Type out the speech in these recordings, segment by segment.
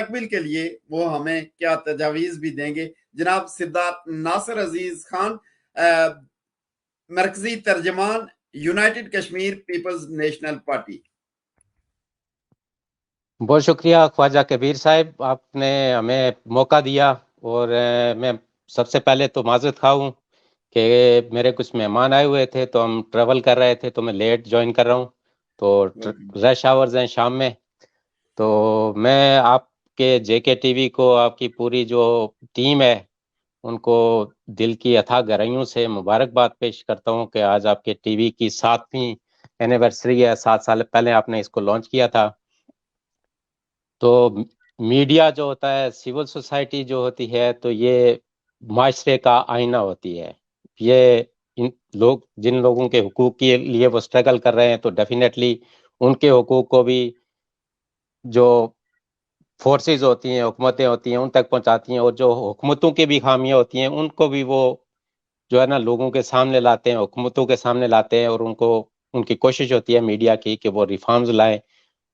تکمیل کے لیے وہ ہمیں کیا تجاویز بھی دیں گے. جناب سردار ناصر عزیز خان, مرکزی ترجمان united Kashmir people's national party. بہت شکریہ خواجہ کبیر صاحب, آپ نے ہمیں موقع دیا. اور میں سب سے پہلے تو معذرت خواہ ہوں کہ میرے کچھ مہمان آئے ہوئے تھے تو ہم ٹریول کر رہے تھے, تو میں لیٹ جوائن کر رہا ہوں, تو رش آورز ہیں شام میں. تو میں آپ کے جے کے ٹی وی کو, آپ کی پوری جو ٹیم ہے, ان کو دل کی اتھاہ گہرائیوں سے مبارکباد پیش کرتا ہوں کہ آج آپ کے ٹی وی کی 7ویں اینیورسری ہے. 7 سال پہلے آپ نے اس کو لانچ کیا تھا. تو میڈیا جو ہوتا ہے, سول سوسائٹی جو ہوتی ہے, تو یہ معاشرے کا آئینہ ہوتی ہے. یہ لوگ, جن لوگوں کے حقوق کے لیے وہ سٹرگل کر رہے ہیں, تو ڈیفینیٹلی ان کے حقوق کو بھی جو فورسز ہوتی ہیں, حکومتیں ہوتی ہیں, ان تک پہنچاتی ہیں. اور جو حکومتوں کی بھی خامیاں ہوتی ہیں, ان کو بھی وہ جو ہے نا لوگوں کے سامنے لاتے ہیں, حکومتوں کے سامنے لاتے ہیں. اور ان کی کوشش ہوتی ہے میڈیا کی کہ وہ ریفارمز لائیں,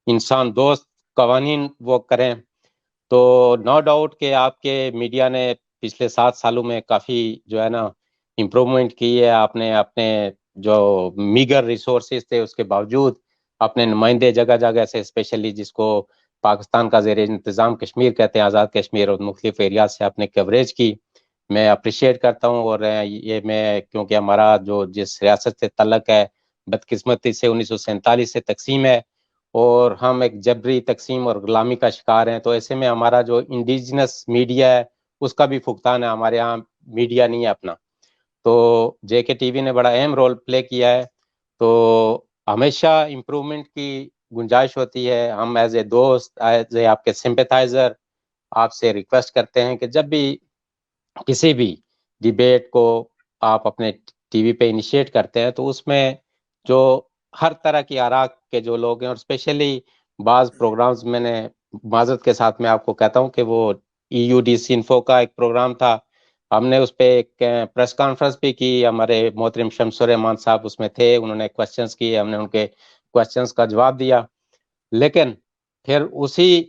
انسان دوست قوانین وہ کریں. تو نو ڈاؤٹ کہ آپ کے میڈیا نے پچھلے 7 سالوں میں کافی جو ہے نا امپرومنٹ کی ہے. آپ نے اپنے جو میگر ریسورسز تھے اس کے باوجود اپنے نمائندے جگہ جگہ سے, اسپیشلی جس کو پاکستان کا زیر انتظام کشمیر کہتے ہیں, آزاد کشمیر, اور مختلف ایریاز سے آپ نے کوریج کی. میں اپریشیٹ کرتا ہوں. اور یہ میں, کیونکہ ہمارا جو جس ریاست سے تعلق ہے بدقسمتی سے 1947 سے تقسیم ہے, اور ہم ایک جبری تقسیم اور غلامی کا شکار ہیں. تو ایسے میں ہمارا جو انڈیجنس میڈیا ہے اس کا بھی فقدان ہے. ہمارے ہاں میڈیا نہیں ہے اپنا. تو جے کے ٹی وی نے بڑا اہم رول پلے کیا ہے. تو ہمیشہ امپرومنٹ کی گنجائش ہوتی ہے. ہم ایز اے دوست, ایز اے آپ کے سمپیتھائزر, آپ سے ریکویسٹ کرتے ہیں کہ جب بھی کسی بھی ڈیبیٹ کو آپ اپنے ٹی وی پہ انیشیٹ کرتے ہیں, تو اس میں جو ہر طرح کی آراء کے جو لوگ ہیں, اور اسپیشلی بعض پروگرامز, میں نے معذرت کے ساتھ میں آپ کو کہتا ہوں کہ وہ E U D C info کا ایک پروگرام تھا, ہم نے اس پہ ایک پریس کانفرنس بھی کی. ہمارے محترم شمس الرحمان صاحب اس میں تھے, انہوں نے کوسچنز کیے, ہم نے ان کے کوسچنز کا جواب دیا. لیکن پھر اسی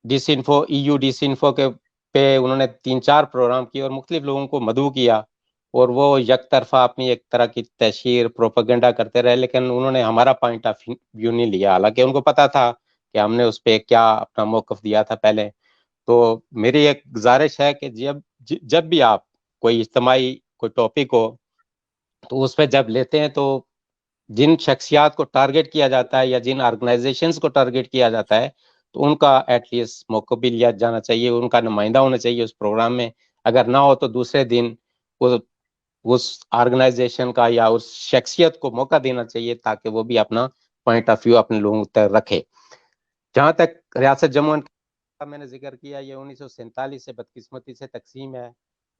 D C info, E U D C info کے پہ انہوں نے 3-4 پروگرام کیے اور مختلف لوگوں کو مدعو کیا, اور وہ یک طرفہ اپنی ایک طرح کی تشہیر, پروپیگنڈا کرتے رہے. لیکن انہوں نے ہمارا پوائنٹ آف ویو نہیں لیا, حالانکہ ان کو پتا تھا کہ ہم نے اس پہ کیا اپنا موقف دیا تھا پہلے. تو میری ایک گزارش ہے کہ جب بھی آپ کوئی اجتماعی کوئی ٹاپک ہو, تو اس پہ جب لیتے ہیں, تو جن شخصیات کو ٹارگٹ کیا جاتا ہے یا جن آرگنائزیشنز کو ٹارگٹ کیا جاتا ہے, تو ان کا ایٹ لیسٹ موقع بھی لیا جانا چاہیے, ان کا نمائندہ ہونا چاہیے اس پروگرام میں. اگر نہ ہو تو دوسرے دن اس آرگنائزیشن کا یا اس شخصیت کو موقع دینا چاہیے, تاکہ وہ بھی اپنا پوائنٹ آف ویو اپنے لوگوں تک رکھے. جہاں تک ریاست جموں کا میں نے ذکر کیا, یہ 1947 سے بدقسمتی سے تقسیم ہے,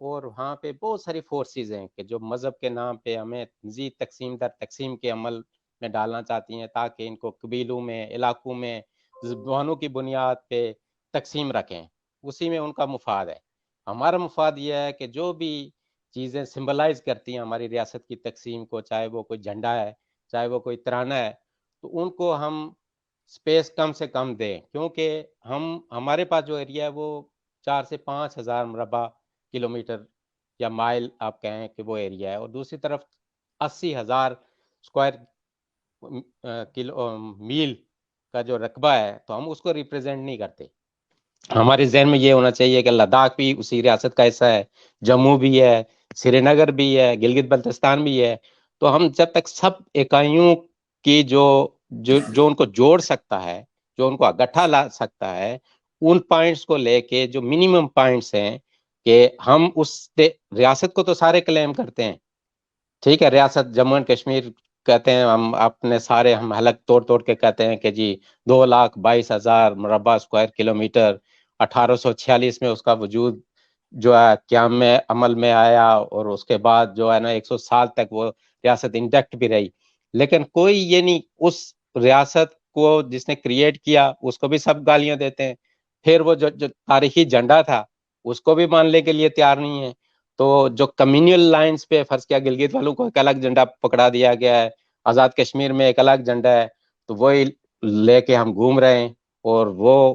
اور وہاں پہ بہت ساری فورسز ہیں کہ جو مذہب کے نام پہ ہمیں مزید تقسیم در تقسیم کے عمل میں ڈالنا چاہتی ہیں, تاکہ ان کو قبیلوں میں, علاقوں میں, زبانوں کی بنیاد پہ تقسیم رکھیں. اسی میں ان کا مفاد ہے. ہمارا مفاد یہ ہے کہ جو بھی چیزیں سمبلائز کرتی ہیں ہماری ریاست کی تقسیم کو, چاہے وہ کوئی جھنڈا ہے, چاہے وہ کوئی ترانہ ہے, تو ان کو ہم سپیس کم سے کم دیں. کیونکہ ہمارے پاس جو ایریا ہے وہ 4 سے 5 ہزار مربع کلومیٹر یا مائل آپ کہیں کہ وہ ایریا ہے, اور دوسری طرف 80,000 اسکوائر میل کا جو رقبہ ہے, تو ہم اس کو ریپرزینٹ نہیں کرتے. ہمارے ذہن میں یہ ہونا چاہیے کہ لداخ بھی اسی ریاست کا حصہ ہے, جموں بھی ہے, سری نگر بھی ہے, گلگت بلتستان بھی ہے. تو ہم جب تک سب اکائیوں کی جو ان کو جوڑ سکتا ہے, جو ان کو اکٹھا لا سکتا ہے, ان پوائنٹس کو لے کے جو منیمم پوائنٹس ہیں, کہ ہم اس ریاست کو تو سارے کلیم کرتے ہیں, ٹھیک ہے, ریاست جموں اینڈ کشمیر کہتے ہیں, ہم اپنے سارے ہم حلق توڑ کے کہتے ہیں کہ جی 2,22,000 مربع اسکوائر کلومیٹر 1846 میں اس کا وجود جو ہے قیام میں عمل میں آیا, اور اس کے بعد جو ہے نا 100 سال تک وہ ریاست انٹیکٹ بھی رہی. لیکن کوئی یہ نہیں, اس ریاست کو جس نے کریٹ کیا اس کو بھی سب گالیاں دیتے ہیں. پھر وہ جو تاریخی جھنڈا تھا اس کو بھی ماننے کے لیے تیار نہیں ہے. تو جو کمیونل لائنز پہ فرض کیا گلگت والوں کو ایک الگ جھنڈا پکڑا دیا گیا ہے, آزاد کشمیر میں ایک الگ جھنڈا ہے, تو وہی لے کے ہم گھوم رہے ہیں, اور وہ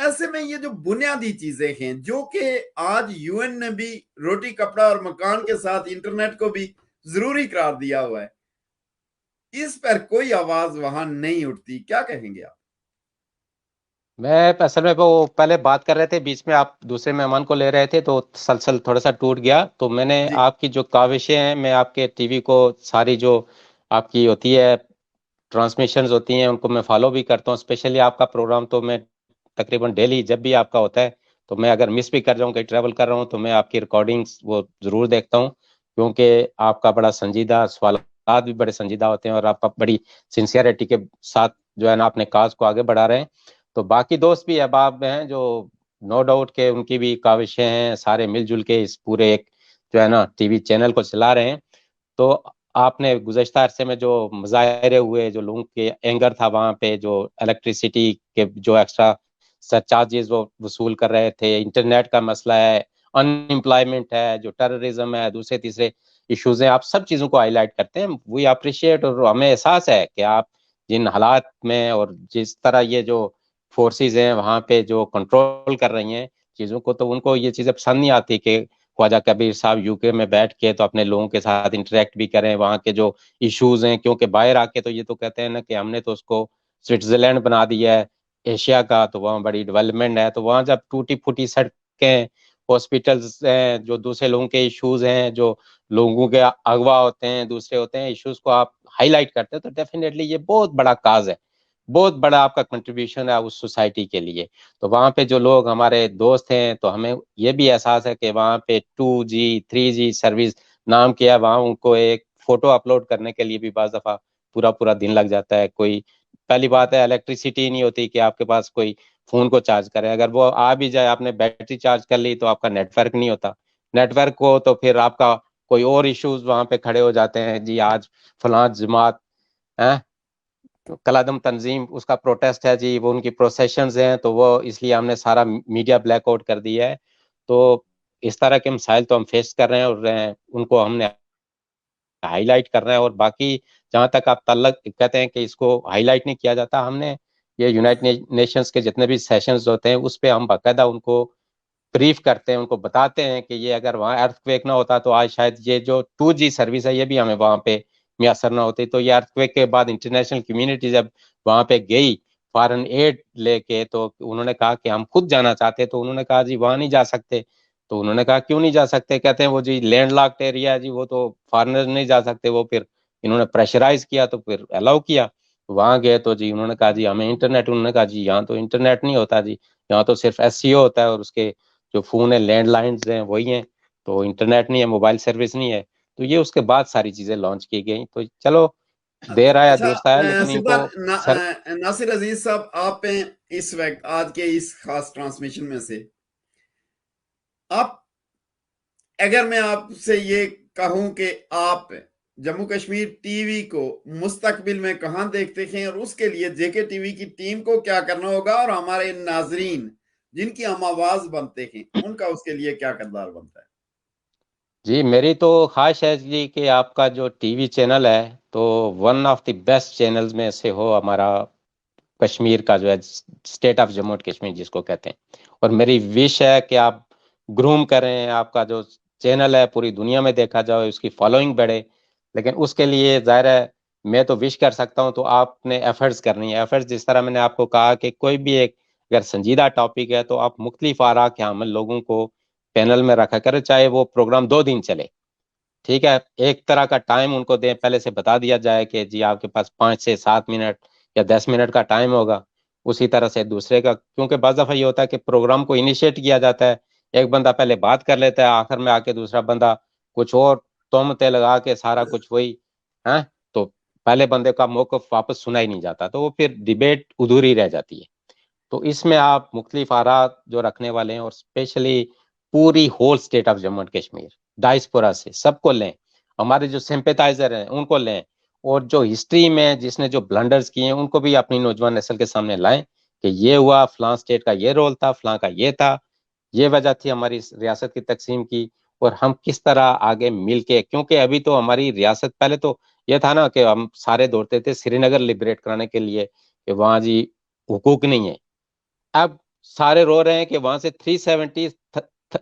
ایسے میں یہ جو بنیادی چیزیں ہیں جو کہ آج یو این نے بھی روٹی کپڑا اور مکان کے ساتھ انٹرنیٹ کو بھی ضروری قرار دیا ہوا ہے، اس پر کوئی آواز وہاں نہیں اٹھتی، کیا کہیں گے آپ؟ میں اصل میں وہ پہلے بات کر رہے تھے، بیچ میں آپ دوسرے مہمان کو لے رہے تھے تو تسلسل تھوڑا سا ٹوٹ گیا. تو میں نے جی آپ کی جو کاوشیں ہیں، میں آپ کے ٹی وی کو ساری جو آپ کی ہوتی ہے ٹرانسمیشنز ہوتی ہیں ان کو میں فالو بھی کرتا ہوں. اسپیشلی آپ کا پروگرام تو میں تقریباً ڈیلی جب بھی آپ کا ہوتا ہے تو میں اگر مس بھی کر جاؤں، کہیں ٹریول کر رہا ہوں، تو میں آپ کی ریکارڈنگس وہ ضرور دیکھتا ہوں، کیونکہ آپ کا بڑا سنجیدہ سوالات بھی بڑے سنجیدہ ہوتے ہیں اور آپ بڑی سنسیئرٹی کے ساتھ جو ہے نا اپنے کاز کو آگے بڑھا رہے ہیں. تو باقی دوست بھی احباب ہیں جو نو ڈاؤٹ کہ ان کی بھی کاوشیں ہیں، سارے مل جل کے اس پورے ایک جو ہے نا ٹی وی چینل کو چلا رہے ہیں. تو آپ نے گزشتہ عرصے میں جو مظاہرے ہوئے، جو لوگوں کے اینگر تھا وہاں پہ، جو الیکٹریسٹی کے جو ایکسٹرا سر چارجز وہ وصول کر رہے تھے، انٹرنیٹ کا مسئلہ ہے، ان امپلائمنٹ ہے، جو ٹیررزم ہے، دوسرے تیسرے ایشوز ہیں، آپ سب چیزوں کو ہائی لائٹ کرتے ہیں. وی اپریشیٹ، اور ہمیں احساس ہے کہ آپ جن حالات میں اور جس طرح یہ جو فورسز ہیں وہاں پہ جو کنٹرول کر رہی ہیں چیزوں کو، تو ان کو یہ چیزیں پسند نہیں آتی کہ خواجہ کبیر صاحب یو کے میں بیٹھ کے تو اپنے لوگوں کے ساتھ انٹریکٹ بھی کریں، وہاں کے جو ایشوز ہیں، کیونکہ باہر آ کے تو یہ تو کہتے ہیں نا کہ ہم نے تو اس کو سوئٹزرلینڈ بنا دیا ہے ایشیا کا، تو وہاں بڑی ڈیولپمنٹ ہے. تو وہاں جب ٹوٹی پھوٹی سڑکیں، ہاسپٹلز ہیں، جو دوسرے لوگوں کے ایشوز ہیں، جو لوگوں کے اغوا ہوتے ہیں، دوسرے ہوتے ہیں ایشوز کو آپ ہائی لائٹ کرتے ہیں، تو ڈیفینیٹلی یہ بہت بڑا کاز ہے، بہت بڑا آپ کا کنٹریبیوشن ہے اس سوسائٹی کے لیے. تو وہاں پہ جو لوگ ہمارے دوست ہیں، تو ہمیں یہ بھی احساس ہے کہ وہاں پہ 2G 3G سروس نام کیا، وہاں ان کو ایک فوٹو اپلوڈ کرنے کے لیے بھی بعض دفعہ پورا پورا دن لگ جاتا ہے. کوئی پہلی بات ہے الیکٹریسٹی نہیں ہوتی کہ آپ کے پاس کوئی فون کو چارج کرے، اگر وہ آ بھی جائے آپ نے بیٹری چارج کر لی تو آپ کا نیٹ ورک نہیں ہوتا. نیٹ ورک کو تو پھر آپ کا کوئی اور ایشوز وہاں پہ کھڑے ہو جاتے ہیں. جی آج فلاں جماعت کلادم تنظیم اس کا پروٹیسٹ ہے جی، وہ ان کی پروسیشنز ہیں، تو وہ اس لیے ہم نے سارا میڈیا بلیک آؤٹ کر دیا ہے. تو اس طرح کے مسائل تو ہم فیس کر رہے ہیں اور ان کو ہم نے ہائی لائٹ کر رہے ہیں. اور باقی جہاں تک آپ تعلق کہتے ہیں کہ اس کو ہائی لائٹ نہیں کیا جاتا، ہم نے یہ یونائٹڈ نیشنز کے جتنے بھی سیشنز ہوتے ہیں اس پہ ہم باقاعدہ ان کو بریف کرتے ہیں، ان کو بتاتے ہیں کہ یہ اگر وہاں ارتھ کویک نہ ہوتا تو آج شاید یہ جو 2G سروس ہے یہ بھی ہمیں وہاں پہ میسر نہ ہوتی. تو یہ ارتھ کویک کے بعد انٹرنیشنل کمیونٹی جب وہاں پہ گئی فارن ایڈ لے کے، تو انہوں نے کہا کہ ہم خود جانا چاہتے، تو انہوں نے کہا جی وہاں نہیں جا سکتے. تو انہوں نے کہا کیوں نہیں جا سکتے؟ کہتے ہیں وہ جی لینڈ لاکڈ ایریا ہے جی، وہ تو فارنر نہیں جا سکتے. وہ پھر انہوں نے پریشرائز کیا تو پھر الاؤ کیا. وہاں گئے تو جی انہوں نے کہا جی ہمیں انٹرنیٹ، انہوں نے کہا جی یہاں تو انٹرنیٹ نہیں ہوتا جی، یہاں تو صرف SCO ہوتا ہے اور اس کے جو فون ہے لینڈ لائنز ہیں وہی ہیں، تو انٹرنیٹ نہیں ہے، موبائل سروس نہیں ہے. تو یہ اس کے بعد ساری چیزیں لانچ کی گئی. تو چلو دیر آیا اچھا درست آیا، لیکن ان کو سردار سر ناصر عزیز صاحب، آپ ہیں اس وقت آج کے اس خاص ٹرانسمیشن میں سے، آپ اگر میں آپ سے یہ کہوں کہ آپ جموں کشمیر ٹی وی کو مستقبل میں کہاں دیکھتے ہیں اور اس کے لیے جے کے ٹی وی کی ٹیم کو کیا کرنا ہوگا اور ہمارے ناظرین جن کی ہم آواز بنتے ہیں ان کا اس کے لیے کیا کردار بنتا ہے؟ جی میری تو خواہش ہے جی کہ آپ کا جو ٹی وی چینل ہے تو one of the best channels میں سے ہو ہمارا کشمیر کا جو ہے state of Jammu and Kashmir جس کو کہتے ہیں. اور میری وش ہے کہ آپ گروم کریں، آپ کا جو چینل ہے پوری دنیا میں دیکھا جائے، اس کی فالوئنگ بڑھے. لیکن اس کے لیے ظاہر ہے میں تو وش کر سکتا ہوں، تو آپ نے ایفرٹس کرنی ہے. ایفرٹس جس طرح میں نے آپ کو کہا کہ کوئی بھی ایک اگر سنجیدہ ٹاپک ہے تو آپ مختلف آراء کے حامل لوگوں کو پینل میں رکھا کرے، چاہے وہ پروگرام 2 دن چلے، ٹھیک ہے. ایک طرح کا ٹائم ان کو دیں، پہلے سے بتا دیا جائے کہ جی آپ کے پاس 5 سے 7 منٹ یا 10 منٹ کا ٹائم ہوگا. اسی طرح سے دوسرے کا، کیونکہ بعض دفعہ یہ ہوتا ہے کہ پروگرام کو انیشیٹ کیا جاتا ہے، ایک بندہ پہلے بات کر لیتا ہے، آخر میں آ کے دوسرا بندہ کچھ اور تہمتیں لگا کے سارا کچھ وہی ہے، تو پہلے بندے کا موقف واپس سنا ہی نہیں جاتا، تو وہ پھر ڈیبیٹ ادھوری رہ جاتی ہے. تو اس میں آپ مختلف آراء جو رکھنے والے ہیں، اور اسپیشلی پوری whole state of Jammu and Kashmir diaspora سے سب کو لیں، ہمارے جو سمپیتائزر ہیں ان کو لیں، اور جو ہسٹری میں جس نے جو بلنڈرز کیے ہیں ان کو بھی اپنی نوجوان نسل کے سامنے لائیں کہ یہ ہوا، فلاں اسٹیٹ کا یہ رول تھا، فلاں کا یہ تھا، یہ وجہ تھی ہماری ریاست کی تقسیم کی، اور ہم کس طرح آگے مل کے، کیونکہ ابھی تو ہماری ریاست پہلے تو یہ تھا نا کہ ہم سارے دوڑتے تھے سری نگر لبریٹ کرانے کے لیے کہ وہاں جی حقوق نہیں ہے. اب سارے رو رہے ہیں کہ وہاں سے 370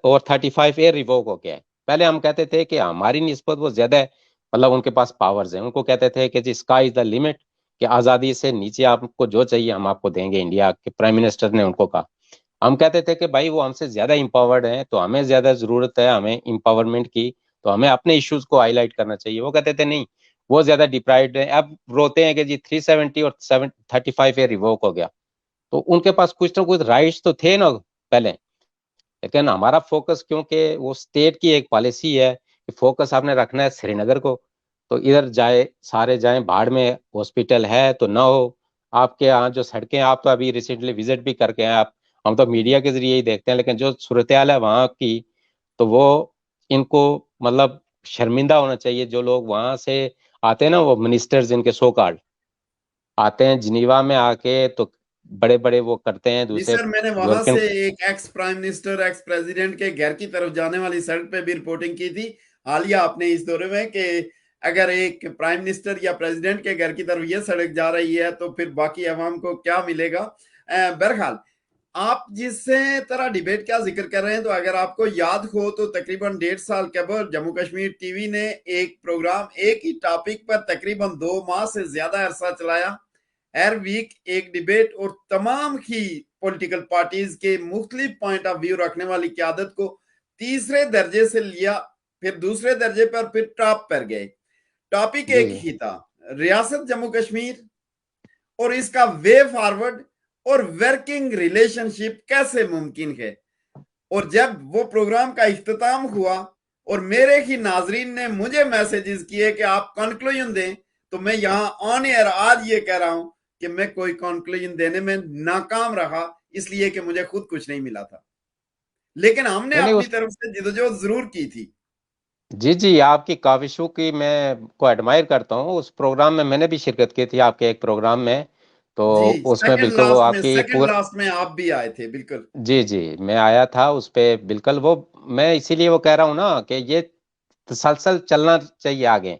اور 35A ریووک ہو گیا ہے. پہلے ہم کہتے تھے کہ ہماری نسبت وہ زیادہ ہے، مطلب ان کے پاس پاورز ہیں، ان کو کہتے تھے کہ جی اسکائی از دا لمٹ، کہ آزادی سے نیچے آپ کو جو چاہیے ہم آپ کو دیں گے. انڈیا کے پرائم منسٹر نے ان کو کہا. ہم کہتے تھے کہ بھائی وہ ہم سے زیادہ امپاورڈ ہیں، تو ہمیں زیادہ ضرورت ہے ہمیں امپاورمنٹ کی، تو ہمیں اپنے ایشوز کو ہائی لائٹ کرنا چاہیے. وہ کہتے تھے نہیں، وہ زیادہ ڈپرائیوڈ ہیں. اب روتے ہیں کہ جی 370 اور 35A ریووک ہو گیا. تو ان کے پاس کچھ نہ کچھ رائٹس تو تھے نا پہلے، لیکن ہمارا فوکس کیونکہ وہ اسٹیٹ کی ایک پالیسی ہے کہ فوکس آپ نے رکھنا ہے سری نگر کو، تو ادھر جائے سارے جائیں، بھاڑ میں ہاسپٹل ہے تو نہ ہو. آپ کے یہاں جو سڑکیں، آپ تو ابھی ریسنٹلی وزٹ بھی کر کے ہیں، آپ ہم تو میڈیا کے ذریعے ہی دیکھتے ہیں، لیکن جو صورتحال ہے وہاں کی، تو وہ ان کو مطلب شرمندہ ہونا چاہیے. جو لوگ وہاں سے آتے ہیں نا، وہ منسٹرز ان کے سو کارڈ آتے ہیں جنیوا میں آ کے، تو بڑے بڑے وہ کرتے ہیں جی دوسرے سر، میں نے وہاں یورپین. سے ایک ex prime minister, x president کے گھر کی طرف جانے والی سڑک پہ بھی رپورٹنگ کی تھی حالیہ آپ نے اس دورے میں، کہ اگر ایک پرائم منسٹر یا پریزیڈنٹ کے گھر کی طرف یہ سڑک جا رہی ہے تو پھر باقی عوام کو کیا ملے گا. بہرحال آپ جس طرح ڈیبیٹ کا ذکر کر رہے ہیں، تو اگر آپ کو یاد ہو تو تقریباً 1.5 سال قبل جموں کشمیر ٹی وی نے ایک پروگرام ایک ہی ٹاپک پر تقریباً 2 ماہ سے زیادہ عرصہ چلایا. ہر ویک ایک ڈیبیٹ، اور تمام ہی پولیٹیکل پارٹیز کے مختلف پوائنٹ آف ویو رکھنے والی قیادت کو تیسرے درجے سے لیا، پھر دوسرے درجے پر، پھر ٹاپ پر گئے. ٹاپک جی ایک ہی تھا، ریاست جموں کشمیر اور اس کا وے فارورڈ اور ورکنگ ریلیشن شپ کیسے ممکن ہے. اور جب وہ پروگرام کا اختتام ہوا اور میرے ہی ناظرین نے مجھے میسیجز کیے کہ آپ کنکلوژن دیں، تو میں یہاں آن ایئر آج یہ کہہ رہا ہوں کہ میں کوئی کنکلوژن دینے میں ناکام رہا، اس لیے کہ مجھے خود کچھ نہیں ملا تھا، لیکن ہم نے نہیں نہیں اپنی اس طرف سے جدوجہد ضرور کی تھی. جی جی، آپ کی کاوشوں کی میں کو ایڈمائر کرتا ہوں. اس پروگرام میں نے بھی شرکت کی تھی، آپ کے ایک پروگرام میں، تو جی، اس میں بالکل وہ آپ کی سیکنڈ لاسٹ میں آپ بھی آئے تھے، بالکل. جی جی میں آیا تھا اس پہ بالکل. وہ میں اسی لیے وہ کہہ رہا ہوں نا کہ یہ تسلسل چلنا چاہیے آگے،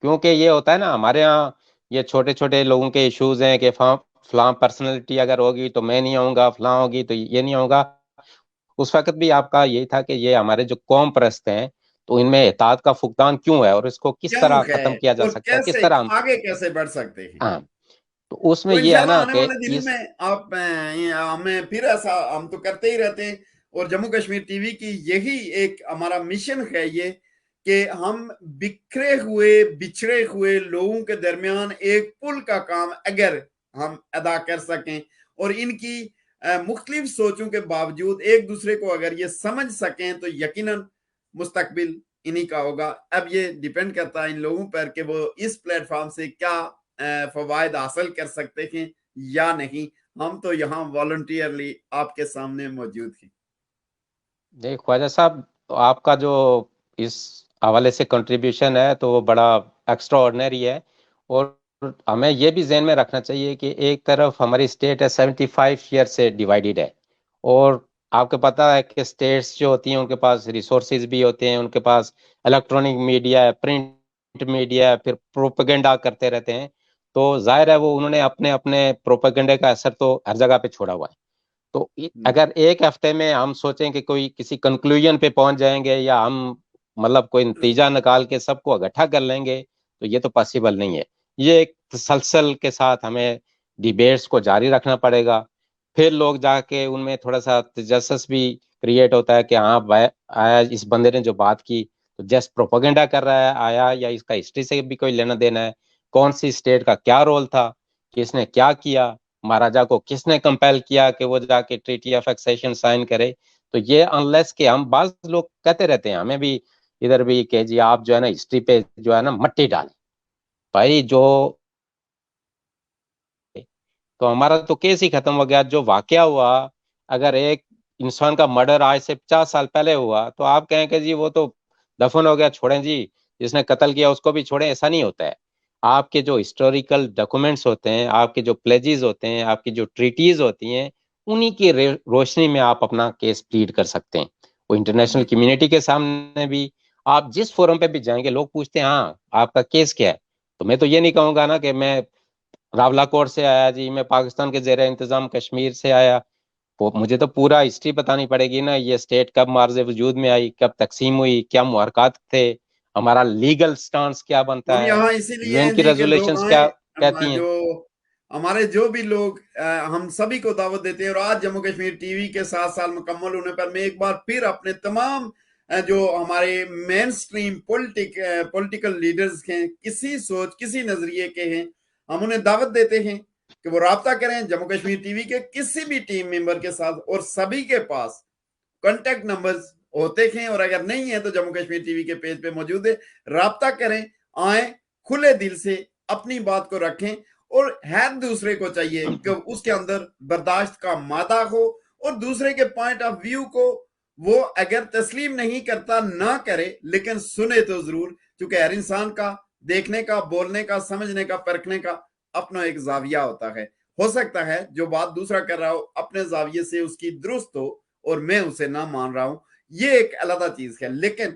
کیونکہ یہ ہوتا ہے نا ہمارے ہاں، یہ چھوٹے چھوٹے لوگوں کے ایشوز ہیں کہ فلاں پرسنالٹی اگر ہوگی تو میں نہیں آؤں گا، فلاں ہوگی تو یہ نہیں ہوگا. اس وقت بھی آپ کا یہی تھا کہ یہ ہمارے جو قوم پرست ہیں، تو ان میں اطاعت کا فقدان کیوں ہے اور اس کو کس کیوں طرح ہے ختم کیا جا اور سکتا ہے، کس کیسے طرح ہم. آگے کیسے بڑھ سکتے ہیں. ہاں، تو اس تو میں یہ ہے انشاءاللہ نا آنے کہ والے دنوں اس میں آپ ہمیں پھر ایسا ہم تو کرتے ہی رہتے ہیں، اور جموں کشمیر ٹی وی کی یہی ایک ہمارا مشن ہے یہ، کہ ہم بکھرے ہوئے بچھڑے ہوئے لوگوں کے درمیان ایک پل کا کام اگر ہم ادا کر سکیں، اور ان کی مختلف سوچوں کے باوجود ایک دوسرے کو اگر یہ سمجھ سکیں، تو یقیناً مستقبل انہی کا ہوگا. اب یہ ڈیپینڈ کرتا ہے ان لوگوں پر کہ وہ اس پلیٹ فارم سے کیا فوائد حاصل کر سکتے ہیں یا نہیں. ہم تو یہاں والنٹیئرلی آپ کے سامنے موجود ہیں. دیکھ خواجہ صاحب، آپ کا جو اس حوالے سے کنٹریبیوشن ہے تو وہ بڑا ایکسٹرا آرڈنری ہے. اور ہمیں یہ بھی ذہن میں رکھنا چاہیے کہ ایک طرف ہماری اسٹیٹ ہے 75 ایئر سے ڈیوائیڈڈ ہے، اور آپ کو پتا ہے کہ اسٹیٹس جو ہوتی ہیں ان کے پاس ریسورسز بھی ہوتے ہیں، ان کے پاس الیکٹرانک میڈیا ہے، پرنٹ میڈیا ہے، پھر پروپیگنڈا کرتے رہتے ہیں. تو ظاہر ہے وہ انہوں نے اپنے اپنے پروپیگنڈے کا اثر تو ہر جگہ پہ چھوڑا ہوا ہے. تو اگر ایک ہفتے میں ہم سوچیں کہ کوئی کسی کنکلوژن پہ پہنچ جائیں گے، یا ہم مطلب کوئی نتیجہ نکال کے سب کو اکٹھا کر لیں گے، تو یہ تو پاسبل نہیں ہے. یہ ایک تسلسل کے ساتھ ہمیں ڈیبیٹس کو جاری رکھنا پڑے گا. پھر لوگ جا کے ان میں تھوڑا سا تجسس بھی کریٹ ہوتا ہے کہ ہاں آیا اس بندے نے جو بات کی تو جسٹ پروپیگنڈا کر رہا ہے آیا، یا اس کا ہسٹری سے بھی کوئی لینا دینا ہے، کون سی اسٹیٹ کا کیا رول تھا، کس نے کیا کیا، مہاراجا کو کس نے کمپیل کیا کہ وہ جا کے ٹریٹی آف ایکسیشن سائن کرے. تو یہ انلیس کہ ہم بعض لوگ کہتے رہتے ہیں ہمیں بھی ادھر بھی کہ جی آپ جو ہے نا ہسٹری پہ جو ہے نا مٹی ڈالیں. بھائی جو تو ہمارا تو کیس ہی ختم ہو گیا. جو واقعہ ہوا، اگر ایک انسان کا مرڈر آج سے 50 سال پہلے ہوا تو آپ کہیں کہ جی وہ تو دفن ہو گیا، چھوڑیں جی، جس نے قتل کیا اس کو بھی چھوڑیں. ایسا نہیں ہوتا ہے. آپ کے جو ہسٹوریکل ڈاکومنٹس ہوتے ہیں، آپ کے جو پلیجز ہوتے ہیں، آپ کی جو ٹریٹیز ہوتی ہیں، انہی کی روشنی میں آپ اپنا کیس پلیڈ کر سکتے ہیں. وہ انٹرنیشنل کمیونٹی کے سامنے بھی، آپ جس فورم پہ بھی جائیں گے لوگ پوچھتے ہیں ہاں آپ کا کیس کیا ہے. تو میں تو یہ نہیں کہوں گا نا کہ میں راولا کوٹ سے آیا جی، میں پاکستان کے زیر انتظام کشمیر سے آیا. مجھے تو پورا ہسٹری بتانی پڑے گی نا، یہ اسٹیٹ کب معرض وجود میں آئی، کب تقسیم ہوئی، کیا محرکات تھے، ہمارا لیگل سٹانس کیا بنتا ہم ہے، یہاں اسی لیے یو این ہیں کی جی کہ لوگ ریزولوشنز کیا آئیں، کہتی ہیں۔ جو ہمارے جو بھی لوگ ہم سبھی کو دعوت دیتے ہیں، اور آج جموں کشمیر ٹی وی کے 7 سال مکمل ہونے پر میں ایک بار پھر اپنے تمام جو ہمارے مین سٹریم پولیٹیکل لیڈرز ہیں، کسی سوچ کسی نظریے کے ہیں، ہم انہیں دعوت دیتے ہیں کہ وہ رابطہ کریں جموں کشمیر ٹی وی کے کسی بھی ٹیم ممبر کے ساتھ، اور سبھی کے پاس کانٹیکٹ نمبرز ہوتے ہیں، اور اگر نہیں ہے تو جموں کشمیر ٹی وی کے پیج پہ موجود ہے، رابطہ کریں، آئیں کھلے دل سے اپنی بات کو رکھیں، اور ہر دوسرے کو چاہیے کہ اس کے اندر برداشت کا مادہ ہو، اور دوسرے کے پوائنٹ آف ویو کو وہ اگر تسلیم نہیں کرتا نہ کرے، لیکن سنے تو ضرور، کیونکہ ہر انسان کا دیکھنے کا، بولنے کا، سمجھنے کا، پرکھنے کا اپنا ایک زاویہ ہوتا ہے۔ ہو سکتا ہے جو بات دوسرا کر رہا ہو اپنے زاویے سے اس کی درست ہو اور میں اسے نہ مان رہا ہوں، یہ ایک علیحدہ چیز ہے، لیکن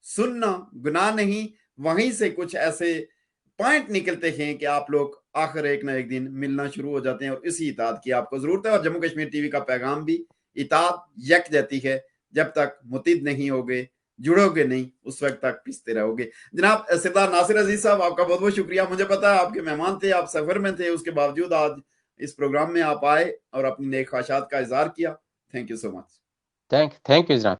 سننا گناہ نہیں۔ وہیں سے کچھ ایسے پوائنٹ نکلتے ہیں کہ آپ لوگ آخر ایک نہ ایک دن ملنا شروع ہو جاتے ہیں، اور اسی اطاعت کی آپ کو ضرورت ہے، اور جموں کشمیر ٹی وی کا پیغام بھی اطاعت یک جاتی ہے، جب تک متحد نہیں ہوگے، جڑو گے نہیں، اس وقت تک پستے رہو گے۔ جناب سردار ناصر عزیز صاحب، آپ کا بہت بہت شکریہ، مجھے پتا ہے آپ کے مہمان تھے، آپ سفر میں تھے، اس کے باوجود آج اس پروگرام میں آپ آئے اور اپنی نیک خواہشات کا اظہار کیا۔ Thank you so much. Thank you جناب۔